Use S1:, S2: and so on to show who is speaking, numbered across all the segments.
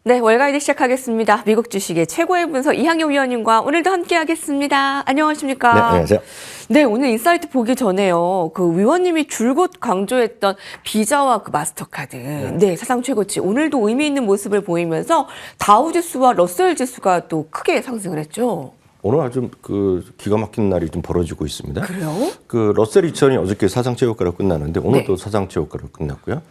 S1: 네, 월가이드 시작하겠습니다. 미국 주식의 최고의 분석 이항용 위원님과 오늘도 함께하겠습니다. 안녕하십니까?
S2: 네, 안녕하세요.
S1: 네, 오늘 인사이트 보기 전에요. 그 위원님이 줄곧 강조했던 비자와 그 마스터카드, 네, 사상 최고치. 오늘도 의미 있는 모습을 보이면서 다우지수와 러셀 지수가 또 크게 상승을 했죠.
S2: 오늘 아주 기가 막힌 날이 좀 벌어지고 있습니다.
S1: 그래요?
S2: 러셀 2000이 어저께 사상 최고가로 끝났는데 오늘도
S1: 네.
S2: 사상 최고가로 끝났고요.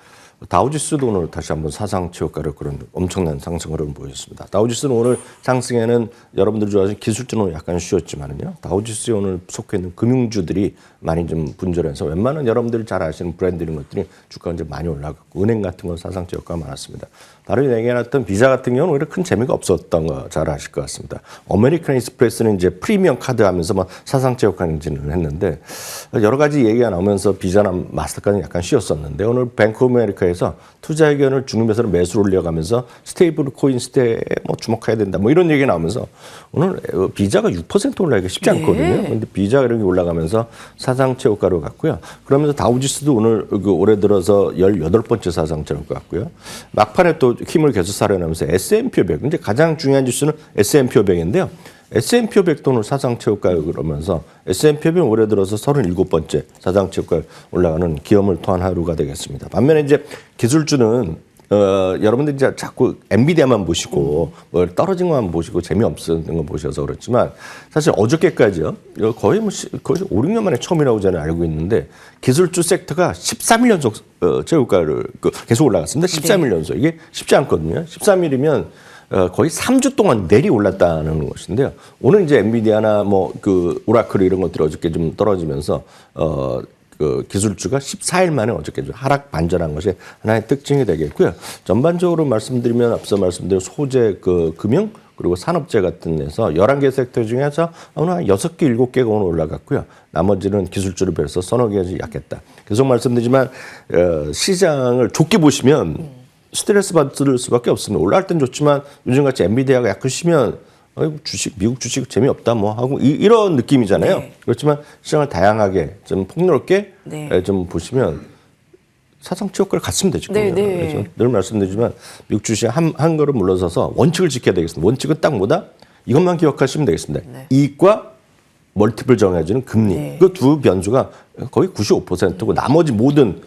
S2: 다우지수도 오늘 다시 한번 사상 최고가로 그런 엄청난 상승을 보였습니다. 다우지수는 오늘 상승에는 여러분들 좋아하시는 기술주는 약간 쉬었지만은요. 다우지수에 오늘 속해 있는 금융주들이 많이 좀 분절해서 웬만한 여러분들이 잘 아시는 브랜드 이런 것들이 주가가 이제 많이 올라갔고 은행 같은 건 사상 최고가 많았습니다. 다른 얘기해놨던 비자 같은 경우는 오히려 큰 재미가 없었던 거 잘 아실 것 같습니다. 아메리칸 익스프레스는 이제 프리미엄 카드 하면서 막 사상 최고가를 했는데 여러 가지 얘기가 나오면서 비자나 마스터카드는 약간 쉬었었는데 오늘 뱅크 오브 아메리카에서 투자 의견을 중립에서 매수를 올려가면서 스테이블 코인 시대에 뭐 주목해야 된다 뭐 이런 얘기 나오면서 오늘 비자가 6% 올라가기가 쉽지 않거든요. 그런데 비자가 이렇게 올라가면서 사상 최고가로 갔고요. 그러면서 다우지수도 오늘 올해 들어서 18번째 사상 최고가 갔고요. 막판에 또 힘을 계속 살아나면서 S&P 500, 이제 가장 중요한 지수는 S&P 500인데요. S&P 500도 오늘 사상 최고가 그러면서 S&P 500 올해 들어서 37번째 사상 최고가 올라가는 기염을 토한 하루가 되겠습니다. 반면에 이제 기술주는 여러분들이 이제 자꾸 엔비디아만 보시고 뭐 떨어진 것만 보시고 재미없는 거 보셔서 그렇지만 사실 어저께까지요. 거의 5, 6년 만에 처음이라고 저는 알고 있는데 기술주 섹터가 13일 연속 최고가를 계속 올라갔습니다. 13일 연속. 이게 쉽지 않거든요. 13일이면 거의 3주 동안 내리 올랐다는 것인데요. 오늘 이제 엔비디아나 오라클 이런 것들이 어저께 좀 떨어지면서 기술주가 14일 만에 어저께 좀 하락 반전한 것이 하나의 특징이 되겠고요. 전반적으로 말씀드리면 앞서 말씀드린 소재, 금융 그리고 산업재 같은 데서 11개 섹터 중에서 오늘 한 6개, 7개가 오늘 올라갔고요. 나머지는 기술주를 비해서 서너 개가 약했다. 계속 말씀드리지만 시장을 좁게 보시면 스트레스 받을 수밖에 없습니다. 올라갈 땐 좋지만 요즘같이 엔비디아가 약간 쉬면 미국 주식 재미없다 뭐 하고 이런 느낌이잖아요. 네. 그렇지만 시장을 다양하게 좀 폭넓게 좀 보시면 사상 최고가를 갔으면 되죠. 그래서 늘 말씀드리지만 미국 주식 한 걸음 물러서서 원칙을 지켜야 되겠습니다. 원칙은 딱 뭐다? 이것만 기억하시면 되겠습니다. 네. 이익과 멀티플 정해지는 금리. 네. 그 두 변수가 거의 95%고 나머지 모든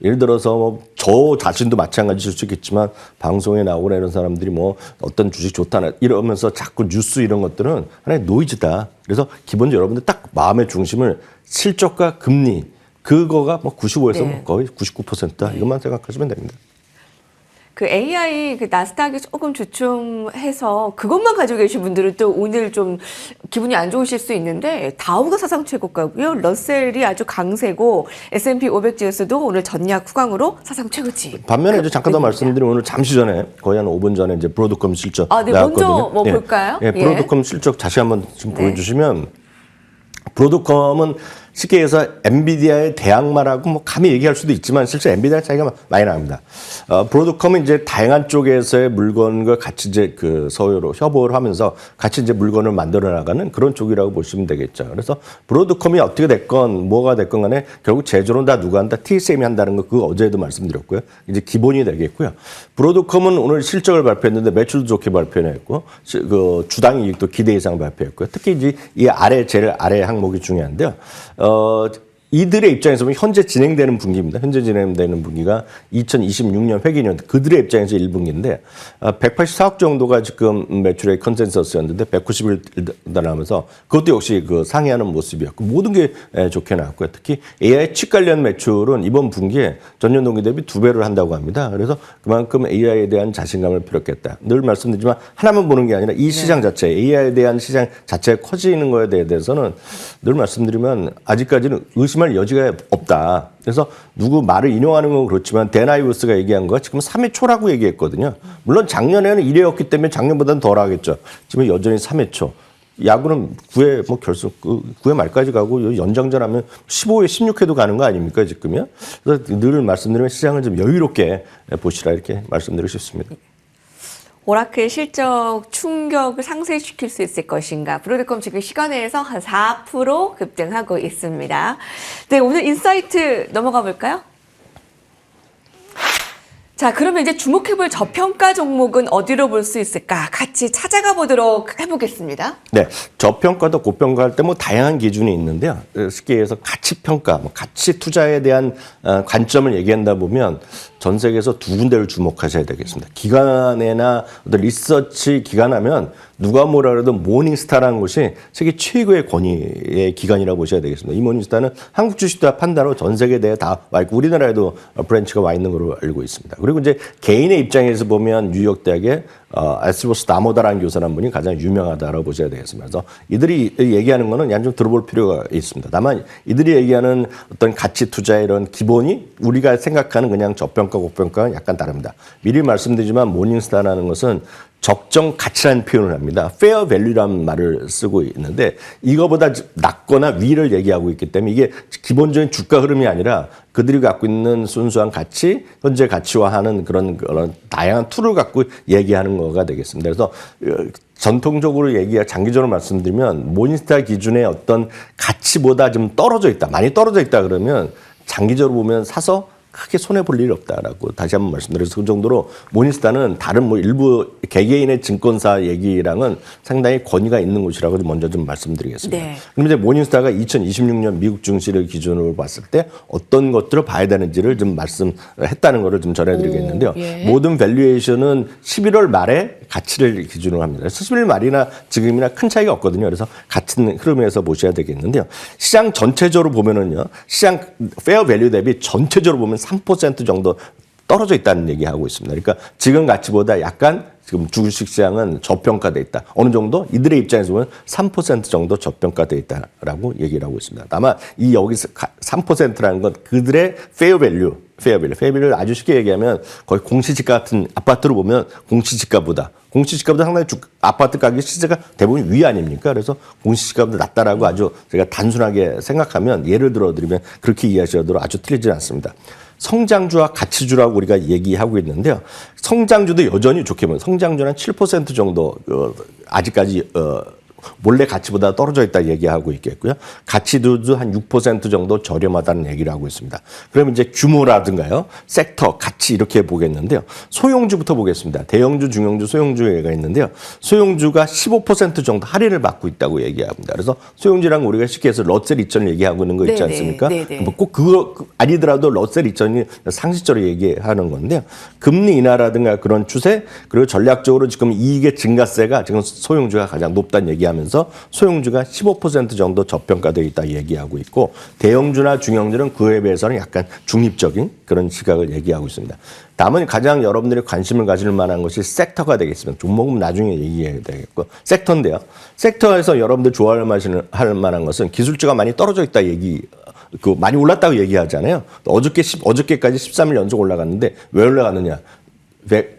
S2: 예를 들어서 저 자신도 마찬가지일 수 있겠지만 방송에 나오고 이런 사람들이 뭐 어떤 주식 좋다 이러면서 자꾸 뉴스 이런 것들은 하나의 노이즈다. 그래서 기본적으로 여러분들 딱 마음의 중심을 실적과 금리 그거가 95에서 거의 99%다. 이것만 생각하시면 됩니다.
S1: 그 AI 나스닥이 조금 주춤해서 그것만 가지고 계신 분들은 또 오늘 좀 기분이 안 좋으실 수 있는데 다우가 사상 최고가고요. 러셀이 아주 강세고 S&P 500 지수도 오늘 전략 후강으로 사상 최고치.
S2: 반면에 이제 잠깐 더 말씀드리면 오늘 잠시 전에 거의 한 5분 전에 이제 브로드컴 실적 나왔거든요.
S1: 먼저 볼까요?
S2: 브로드컴 실적 다시 한번 지금 보여주시면 브로드컴은 쉽게 해서 엔비디아의 대항마라고 감히 얘기할 수도 있지만 실제 엔비디아 차이가 많이 납니다. 브로드컴은 이제 다양한 쪽에서의 물건과 같이 이제 서로로 협업을 하면서 같이 이제 물건을 만들어 나가는 그런 쪽이라고 보시면 되겠죠. 그래서 브로드컴이 어떻게 됐건 뭐가 됐건 간에 결국 제조는 다 누가 한다? TSM이 한다는 거 그거 어제도 말씀드렸고요. 이제 기본이 되겠고요. 브로드컴은 오늘 실적을 발표했는데 매출도 좋게 발표했고 주당 이익도 기대 이상 발표했고요. 특히 이제 이 제일 아래 항목이 중요한데요. 이들의 입장에서 보면 현재 진행되는 분기입니다. 현재 진행되는 분기가 2026년 회계년 그들의 입장에서 1분기인데 184억 정도가 지금 매출의 컨센서스였는데 190을 달하면서 그것도 역시 상회하는 모습이었고 모든 게 좋게 나왔고요. 특히 AI 칩 관련 매출은 이번 분기에 전년 동기 대비 2배를 한다고 합니다. 그래서 그만큼 AI에 대한 자신감을 필었겠다. 늘 말씀드리지만 하나만 보는 게 아니라 이 시장 자체, AI에 대한 시장 자체가 커지는 거에 대해서는 늘 말씀드리면 아직까지는 의심할 여지가 없다. 그래서 누구 말을 인용하는 건 그렇지만 데나이우스가 얘기한 거 지금 3회 초라고 얘기했거든요. 물론 작년에는 1회였기 때문에 작년보다는 덜 하겠죠. 지금 여전히 3회 초. 야구는 9회 결승 9회 말까지 가고 연장전 하면 15회, 16회도 가는 거 아닙니까 지금요? 그래서 늘 말씀드리면 시장을 좀 여유롭게 보시라 이렇게 말씀드리고 싶습니다.
S1: 오라클 실적 충격을 상쇄시킬 수 있을 것인가. 브로드컴 지금 시간에서 한 4% 급등하고 있습니다. 네, 오늘 인사이트 넘어가 볼까요? 자, 그러면 이제 주목해볼 저평가 종목은 어디로 볼 수 있을까? 같이 찾아가 보도록 해보겠습니다.
S2: 네, 저평가도 고평가할 때 뭐 다양한 기준이 있는데요. 쉽게 얘기해서 가치 평가, 뭐 가치 투자에 대한 관점을 얘기한다 보면 전 세계에서 두 군데를 주목하셔야 되겠습니다. 기관이나 어떤 리서치 기관 하면 누가 뭐라 그래도 모닝스타라는 곳이 세계 최고의 권위의 기관이라고 보셔야 되겠습니다. 이 모닝스타는 한국 주식도 판단으로 전 세계에 대해 다 와 있고 우리나라에도 브랜치가 와 있는 걸로 알고 있습니다. 그리고 이제 개인의 입장에서 보면 뉴욕 대학의 에스보스 다모다라는 교수라는 분이 가장 유명하다고 보셔야 되겠습니다. 그래서 이들이 얘기하는 거는 양 좀 들어볼 필요가 있습니다. 다만 이들이 얘기하는 어떤 가치 투자의 이런 기본이 우리가 생각하는 그냥 저평가, 고평가는 약간 다릅니다. 미리 말씀드리지만 모닝스타라는 것은 적정 가치라는 표현을 합니다. fair value라는 말을 쓰고 있는데 이거보다 낮거나 위를 얘기하고 있기 때문에 이게 기본적인 주가 흐름이 아니라 그들이 갖고 있는 순수한 가치, 현재 가치화하는 그런 다양한 툴을 갖고 얘기하는 거가 되겠습니다. 그래서 전통적으로 장기적으로 말씀드리면 모닝스타 기준의 어떤 가치보다 좀 떨어져 있다, 많이 떨어져 있다 그러면 장기적으로 보면 사서 크게 손해볼 일이 없다라고 다시 한번 말씀드려서 그 정도로 모닝스타는 다른 뭐 일부 개개인의 증권사 얘기랑은 상당히 권위가 있는 곳이라고 먼저 좀 말씀드리겠습니다.
S1: 네.
S2: 그럼 이제 모닝스타가 2026년 미국 증시를 기준으로 봤을 때 어떤 것들을 봐야 되는지를 좀 말씀했다는 거를 좀 전해드리겠는데요.
S1: 예.
S2: 모든 밸류에이션은 11월 말에 가치를 기준으로 합니다. 그래서 11월 말이나 지금이나 큰 차이가 없거든요. 그래서 같은 흐름에서 보셔야 되겠는데요. 시장 전체적으로 보면은요, 시장 페어 밸류 대비 전체적으로 보면 3% 정도 떨어져 있다는 얘기하고 있습니다. 그러니까 지금 가치보다 약간 지금 주식시장은 저평가돼 있다. 어느 정도 이들의 입장에서 보면 3% 정도 저평가돼 있다라고 얘기를 하고 있습니다. 다만 이 여기서 3%라는 건 그들의 페어 밸류를 아주 쉽게 얘기하면 거의 공시지가 같은 아파트로 보면 공시지가보다 상당히 아파트 가격 시세가 대부분 위 아닙니까? 그래서 공시지가보다 낮다라고 아주 제가 단순하게 생각하면 예를 들어드리면 그렇게 이해하셔도 아주 틀리지 않습니다. 성장주와 가치주라고 우리가 얘기하고 있는데요. 성장주도 여전히 좋게 보면 성장주는 7% 정도 아직까지 몰래 가치보다 떨어져 있다 얘기하고 있겠고요. 가치도 한 6% 정도 저렴하다는 얘기를 하고 있습니다. 그럼 이제 규모라든가요, 섹터, 가치 이렇게 보겠는데요. 소형주부터 보겠습니다. 대형주, 중형주, 소형주가 있는데요. 소형주가 15% 정도 할인을 받고 있다고 얘기합니다. 그래서 소형주랑 우리가 쉽게 해서 러셀 2000을 얘기하고 있는 거 있지 않습니까? 꼭 그거 아니더라도 러셀 2000이 상식적으로 얘기하는 건데요. 금리 인하라든가 그런 추세, 그리고 전략적으로 지금 이익의 증가세가 지금 소형주가 가장 높다는 얘기합니다. 하면서 소형주가 15% 정도 저평가되어 있다 얘기하고 있고 대형주나 중형주는 그에 비해서는 약간 중립적인 그런 시각을 얘기하고 있습니다. 다음은 가장 여러분들이 관심을 가질 만한 것이 섹터가 되겠습니다. 종목은 나중에 얘기해야 되겠고 섹터인데요. 섹터에서 여러분들 좋아할 만한 것은 기술주가 많이 떨어져 있다 많이 올랐다고 얘기하잖아요. 어저께까지 13일 연속 올라갔는데 왜 올라갔느냐?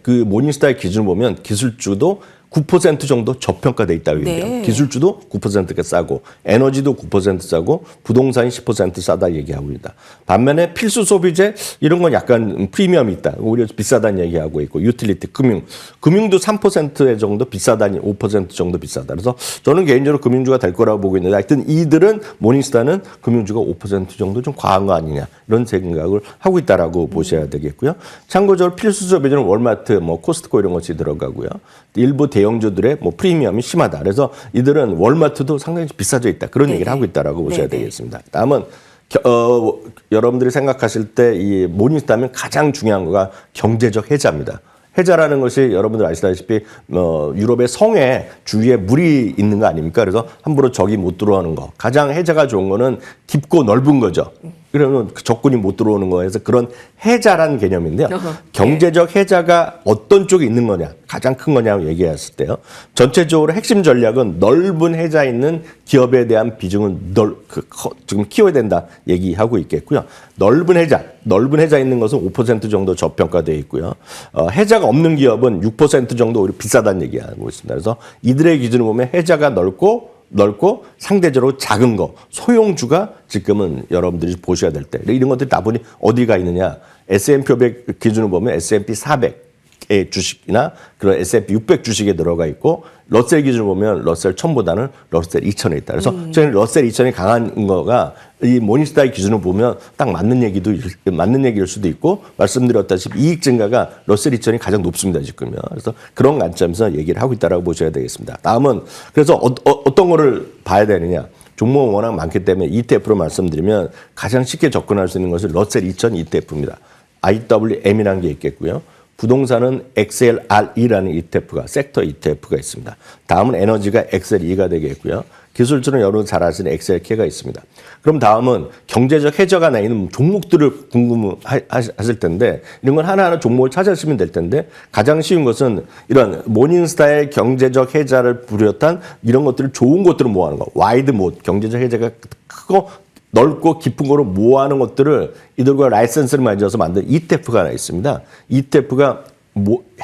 S2: 그 모닝스타의 기준을 보면 기술주도 9% 정도 저평가돼 있다고 얘기해요.
S1: 네.
S2: 기술주도 9%가 싸고 에너지도 9% 싸고 부동산이 10% 싸다 얘기하고 있다. 반면에 필수 소비재 이런 건 약간 프리미엄이 있다. 오히려 비싸다는 얘기하고 있고 유틸리티, 금융도 3% 정도 비싸다니 5% 정도 비싸다. 그래서 저는 개인적으로 금융주가 될 거라고 보고 있는데 하여튼 이들은 모닝스타는 금융주가 5% 정도 좀 과한 거 아니냐 이런 생각을 하고 있다라고 보셔야 되겠고요. 참고적으로 필수 소비재는 월마트, 뭐 코스트코 이런 것이 들어가고요. 일부 대형주들의 뭐 프리미엄이 심하다. 그래서 이들은 월마트도 상당히 비싸져 있다. 그런 얘기를 하고 있다라고 보셔야 되겠습니다. 다음은 여러분들이 생각하실 때 이 모닝스타면 가장 중요한 거가 경제적 해자입니다. 해자라는 것이 여러분들 아시다시피 유럽의 성에 주위에 물이 있는 거 아닙니까? 그래서 함부로 적이 못 들어오는 거. 가장 해자가 좋은 거는 깊고 넓은 거죠. 그러면 적군이 못 들어오는 거에서 그런 해자라는 개념인데요. 경제적 해자가 어떤 쪽에 있는 거냐, 가장 큰 거냐고 얘기했을 때요. 전체적으로 핵심 전략은 넓은 해자 있는 기업에 대한 비중은 지금 키워야 된다 얘기하고 있겠고요. 넓은 해자 있는 것은 5% 정도 저평가되어 있고요. 해자가 없는 기업은 6% 정도 오히려 비싸다는 얘기하고 있습니다. 그래서 이들의 기준을 보면 해자가 넓고 상대적으로 작은 거 소형주가 지금은 여러분들이 보셔야 될 때 이런 것들이 다분히 어디가 있느냐 S&P 500 기준을 보면 S&P 400의 주식이나 그런 S&P 600 주식에 들어가 있고 러셀 기준으로 보면 러셀 1000보다는 러셀 2000에 있다. 그래서 저희는 러셀 2000이 강한 거가 이 모닝스타의 기준으로 보면 딱 맞는 얘기일 수도 있고 말씀드렸다시피 이익 증가가 러셀 2000이 가장 높습니다 지금요. 그래서 그런 관점에서 얘기를 하고 있다라고 보셔야 되겠습니다. 다음은 그래서 어떤 거를 봐야 되느냐? 종목은 워낙 많기 때문에 ETF로 말씀드리면 가장 쉽게 접근할 수 있는 것은 러셀 2000 ETF입니다. IWM이라는 게 있겠고요. 부동산은 XLRE라는 ETF가 섹터 ETF가 있습니다. 다음은 에너지가 XL2가 되겠고요. 기술주는 여러분 잘 아시는 XLK가 있습니다. 그럼 다음은 경제적 해저가 나 있는 종목들을 궁금하실 텐데 이런 건 하나하나 종목을 찾으시면 될 텐데 가장 쉬운 것은 이런 모닝스타의 경제적 해자를 부렸던 이런 것들을 좋은 것들을 모아하는 거. 와이드 못 경제적 해자가 크고 넓고 깊은 거로 모아하는 것들을 이들과 라이센스를 맺어서 만든 ETF가 하나 있습니다. ETF가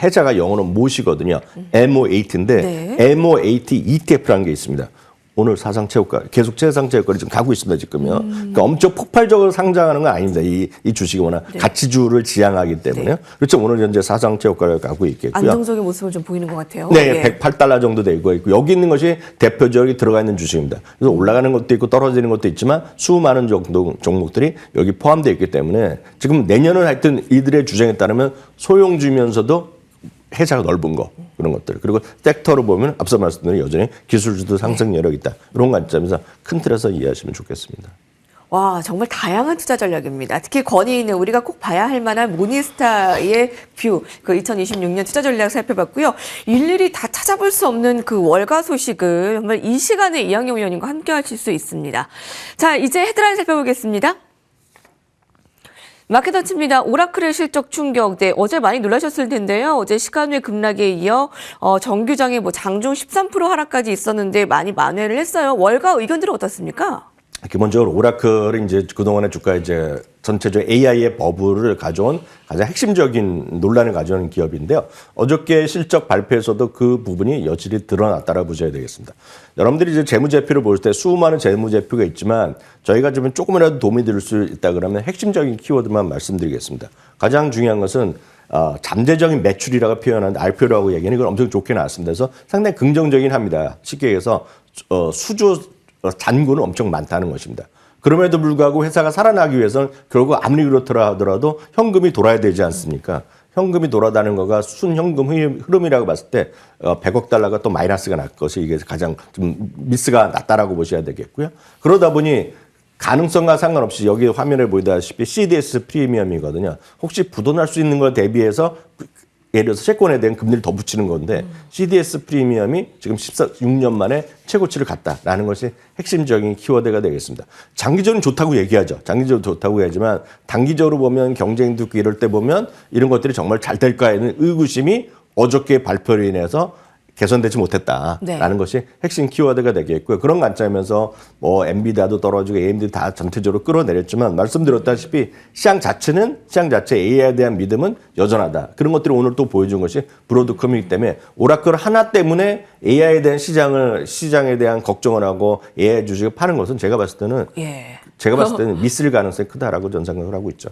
S2: 해자가 영어로 못이거든요. MO8인데
S1: 네.
S2: MO8 ETF라는 게 있습니다. 오늘 사상체육과 계속 최상체육과를 지금 가고 있습니다 지금요. 그러니까 엄청 폭발적으로 상장하는 건 아닙니다. 이 주식이 워낙 가치주를 지향하기 때문에요. 그렇죠. 오늘 현재 사상체육과를 가고 있겠고요.
S1: 안정적인 모습을 좀 보이는 것 같아요.
S2: 네, 108달러 정도 되고 있고 여기 있는 것이 대표적인 들어가 있는 주식입니다. 그래서 올라가는 것도 있고 떨어지는 것도 있지만 수많은 정도 종목들이 여기 포함되어 있기 때문에 지금 내년은 하여튼 이들의 주장에 따르면 소형주면서도 해자가 넓은 거 그런 것들 그리고 섹터로 보면 앞서 말씀드린 여전히 기술주도 상승 여력이 있다. 이런 관점에서 큰 틀에서 이해하시면 좋겠습니다.
S1: 와, 정말 다양한 투자 전략입니다. 특히 권위있는 우리가 꼭 봐야 할 만한 모닝스타의 뷰, 그 2026년 투자 전략 살펴봤고요. 일일이 다 찾아볼 수 없는 그 월가 소식을 정말 이 시간에 이학영 위원님과 함께 하실 수 있습니다. 자, 이제 헤드라인 살펴보겠습니다. 마켓워치입니다. 오라클의 실적 충격. 네, 어제 많이 놀라셨을 텐데요. 어제 시간 외 급락에 이어 정규장에 장중 13% 하락까지 있었는데 많이 만회를 했어요. 월가 의견들은 어떻습니까?
S2: 기본적으로 오라클이 이제 그동안의 주가 이제 전체적 AI의 버블을 가져온 가장 핵심적인 논란을 가져온 기업인데요. 어저께 실적 발표에서도 그 부분이 여실히 드러났다라고 보셔야 되겠습니다. 여러분들이 이제 재무제표를 볼 때 수많은 재무제표가 있지만 저희가 좀 조금이라도 도움이 될 수 있다 그러면 핵심적인 키워드만 말씀드리겠습니다. 가장 중요한 것은 잠재적인 매출이라고 표현하는데 RPO라고 얘기하는 건 엄청 좋게 나왔습니다. 그래서 상당히 긍정적이긴 합니다. 쉽게 얘기해서 수주 잔고는 엄청 많다는 것입니다. 그럼에도 불구하고 회사가 살아나기 위해서는 결국 아무리 그렇더라 하더라도 현금이 돌아야 되지 않습니까? 현금이 돌아다니는 거가 순현금 흐름이라고 봤을 때 100억 달러가 또 마이너스가 날 것이 이게 가장 좀 미스가 낮다라고 보셔야 되겠고요. 그러다 보니 가능성과 상관없이 여기 화면에 보이다시피 CDS 프리미엄이거든요. 혹시 부도날 수 있는 걸 대비해서 예를 들어서 채권에 대한 금리를 더 붙이는 건데 CDS 프리미엄이 지금 16년 만에 최고치를 갔다라는 것이 핵심적인 키워드가 되겠습니다. 장기적으로 좋다고 얘기하죠. 장기적으로 좋다고 얘기하지만 단기적으로 보면 경쟁도 있고 이럴 때 보면 이런 것들이 정말 잘 될까에는 의구심이 어저께 발표로 인해서 개선되지 못했다라는
S1: 네.
S2: 것이 핵심 키워드가 되겠고요. 그런 관점에서 엔비디아도 떨어지고 AMD 다 전체적으로 끌어내렸지만 말씀드렸다시피 시장 자체 AI에 대한 믿음은 여전하다. 그런 것들을 오늘 또 보여준 것이 브로드컴이기 때문에 오라클 하나 때문에 AI에 대한 시장에 대한 걱정을 하고 AI 주식을 파는 것은 제가 봤을 때는 미스일 가능성이 크다라고 저는 생각을 하고 있죠.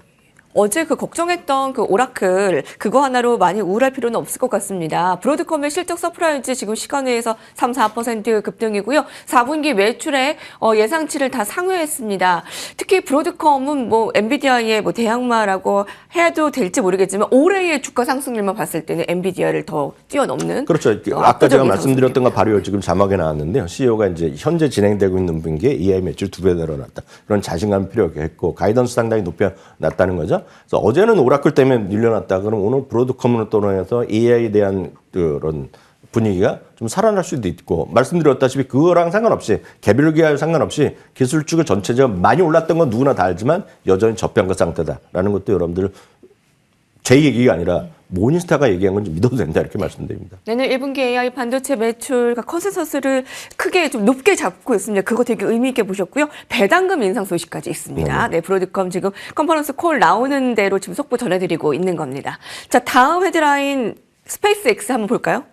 S1: 어제 그 걱정했던 그 오라클 그거 하나로 많이 우울할 필요는 없을 것 같습니다. 브로드컴의 실적 서프라이즈 지금 시간외에서 3, 4% 급등이고요. 4분기 매출에 예상치를 다 상회했습니다. 특히 브로드컴은 엔비디아의 대항마라고 해도 될지 모르겠지만 올해의 주가 상승률만 봤을 때는 엔비디아를 더 뛰어넘는.
S2: 그렇죠. 아까 제가 말씀드렸던 거 바로 지금 자막에 나왔는데요. CEO가 이제 현재 진행되고 있는 분기에 AI 매출 2배 늘어났다. 그런 자신감 필요했고 가이던스 상당히 높여놨다는 거죠. 그래서 어제는 오라클 때문에 밀려났다. 그럼 오늘 브로드컴으로 떠나서 AI에 대한 그런 분위기가 좀 살아날 수도 있고 말씀드렸다시피 그거랑 상관없이 개별 기업 상관없이 기술주가 전체적으로 많이 올랐던 건 누구나 다 알지만 여전히 저평가 상태다라는 것도 여러분들 제 얘기가 아니라 모닝스타가 얘기한 건 좀 믿어도 된다 이렇게 말씀드립니다.
S1: 내년 1분기 AI 반도체 매출 컨센서스를 크게 좀 높게 잡고 있습니다. 그거 되게 의미 있게 보셨고요. 배당금 인상 소식까지 있습니다. 네, 브로드컴 지금 컨퍼런스 콜 나오는 대로 지금 속보 전해드리고 있는 겁니다. 자, 다음 헤드라인 스페이스X 한번 볼까요?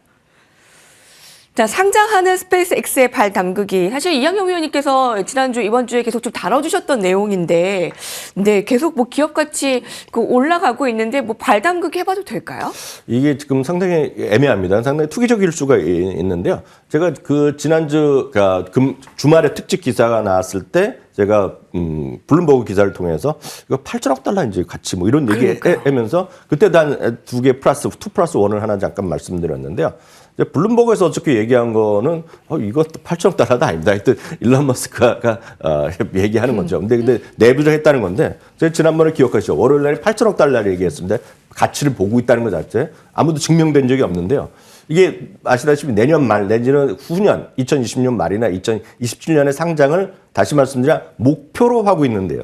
S1: 자, 상장하는 스페이스X의 발 담그기. 사실 이양영 위원님께서 지난주, 이번주에 계속 좀 다뤄주셨던 내용인데, 네, 계속 뭐 기업가치 올라가고 있는데, 뭐 발 담그기 해봐도 될까요?
S2: 이게 지금 상당히 애매합니다. 상당히 투기적일 수가 있는데요. 제가 그 지난주, 주말에 특집 기사가 나왔을 때, 제가 블룸버그 기사를 통해서 이거 8천억 달러 이제 같이 뭐 이런 얘기 하면서 그때도 한 2개 플러스 2 플러스 1을 하나 잠깐 말씀드렸는데요. 이제 블룸버그에서 어떻게 얘기한 거는 이것도 8천억 달러도 아닙니다. 하여튼 일론 머스크가 얘기하는 거죠. 근데 내부적 했다는 건데 제가 지난번에 기억하시죠. 월요일 날에 8천억 달러를 얘기했습니다. 가치를 보고 있다는 것 자체 아무도 증명된 적이 없는데요. 이게 아시다시피 내년 말 내지는 후년 2020년 말이나 2027년에 상장을 다시 말씀드려 목표로 하고 있는데요.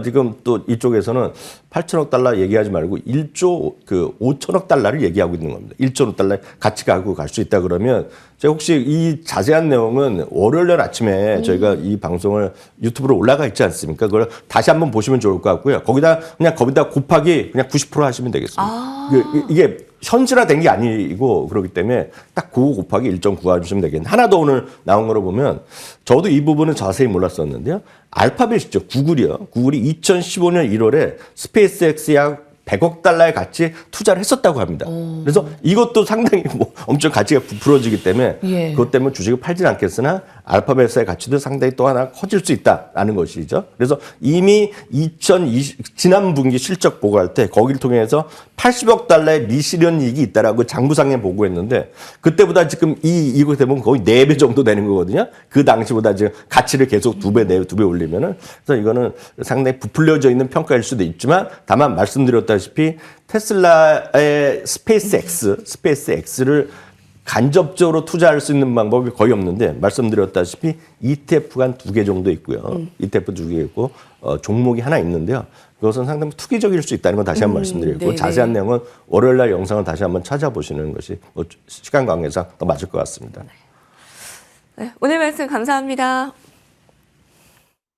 S2: 지금 또 이쪽에서는 8천억 달러 얘기하지 말고 1조 5천억 달러를 얘기하고 있는 겁니다. 1조 달러 같이 가고 갈 수 있다 그러면 제가 혹시 이 자세한 내용은 월요일 아침에 저희가 이 방송을 유튜브로 올라가 있지 않습니까? 그걸 다시 한번 보시면 좋을 것 같고요. 거기다 곱하기 그냥 90% 하시면 되겠습니다. 이게 현실화된 게 아니고 그렇기 때문에 딱 9 곱하기 1.9 해주시면 되겠는데 하나 더 오늘 나온 거로 보면 저도 이 부분은 자세히 몰랐었는데요. 알파벳이죠. 구글이 2015년 1월에 스페이스X에 약 100억 달러의 가치에 투자를 했었다고 합니다. 그래서 이것도 상당히 뭐 엄청 가치가 부풀어지기 때문에 그것 때문에 주식을 팔진 않겠으나 알파벳의 가치도 상당히 또 하나 커질 수 있다라는 것이죠. 그래서 이미 지난 분기 실적 보고할 때 거기를 통해서 80억 달러의 미실현 이익이 있다라고 장부상에 보고했는데 그때보다 지금 이거 되면 거의 4배 정도 되는 거거든요. 그 당시보다 지금 가치를 계속 2배 올리면은 그래서 이거는 상당히 부풀려져 있는 평가일 수도 있지만 다만 말씀드렸다시피 테슬라의 스페이스X를 간접적으로 투자할 수 있는 방법이 거의 없는데 말씀드렸다시피 ETF가 한 2개 정도 있고요. ETF 2개 있고 종목이 하나 있는데요. 그것은 상당히 투기적일 수 있다는 건 다시 한번 말씀드리고
S1: 네네.
S2: 자세한 내용은 월요일 날 영상을 다시 한번 찾아보시는 것이 시간 관계상 더 맞을 것 같습니다.
S1: 네, 오늘 말씀 감사합니다.